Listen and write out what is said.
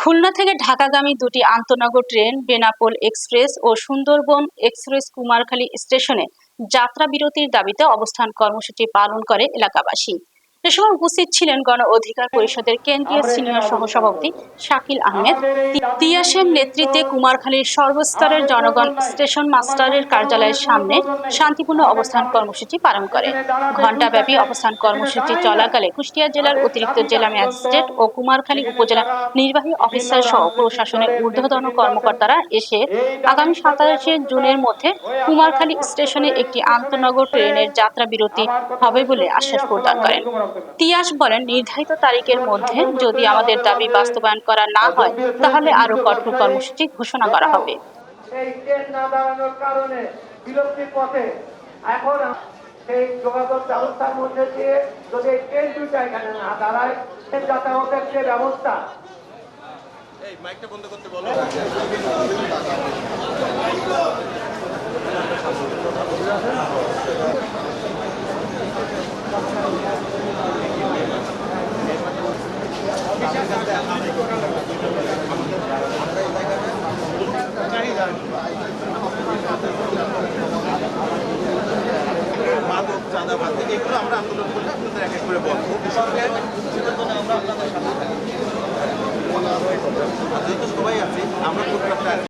খুলনা থেকে ঢাকাগামী দুটি আন্তনগর train Benapole express ও Sundarban express Kumarkhali স্টেশনে যাত্রা বিরতির দাবিতে অবস্থান কর্মসূচি পালন করে এলাকাবাসী। এ সময় উপস্থিত ছিলেন গণ অধিকার পরিষদের কেন্দ্রীয় সিনিয়র সহসভাপতি শাকিল আহমেদ। তিয়াসের নেতৃত্বে কুমারখালীর সর্বস্তরের জনগণ স্টেশন মাস্টারের কার্যালয়ের সামনে শান্তিপূর্ণ অবস্থান কর্মসূচি পালন করে। ঘণ্টাব্যাপী অবস্থান কর্মসূচি চলাকালে কুষ্টিয়া জেলার অতিরিক্ত জেলা ম্যাজিস্ট্রেট ও কুমারখালী উপজেলা নির্বাহী অফিসার সহ প্রশাসনের ঊর্ধ্বতন কর্মকর্তারা এসে আগামী 27 জুনের মধ্যে কুমারখালী স্টেশনে একটি আন্তনগর ট্রেনের যাত্রা বিরতি হবে বলে আশ্বাস প্রদান করেন। তিয়াস বলেন, নির্ধারিত তারিখের মধ্যে যদি আমাদের দাবি বাস্তবায়ন করা না হয় তাহলে আরো কঠোর কর্মসূচি ঘোষণা করা হবে। এই ট্রেন না দাঁড়ানোর কারণে বিলম্বিত পথে এখন সেই যোগাযোগ ব্যবস্থার মধ্যে দিয়ে যদি এই ট্রেন দুইটা এখানে না দাঁড়ায়, যাতায়াতের যে ব্যবস্থা এই মাইকটা বন্ধ করতে বলো। মাদক চাঁদাবাদ এগুলো আমরা আন্দোলন করলে আপনাদের এক এক করে বলবো, সেটার জন্য আমরা আপনাদের সাথে থাকি। সবাই আছি আমরা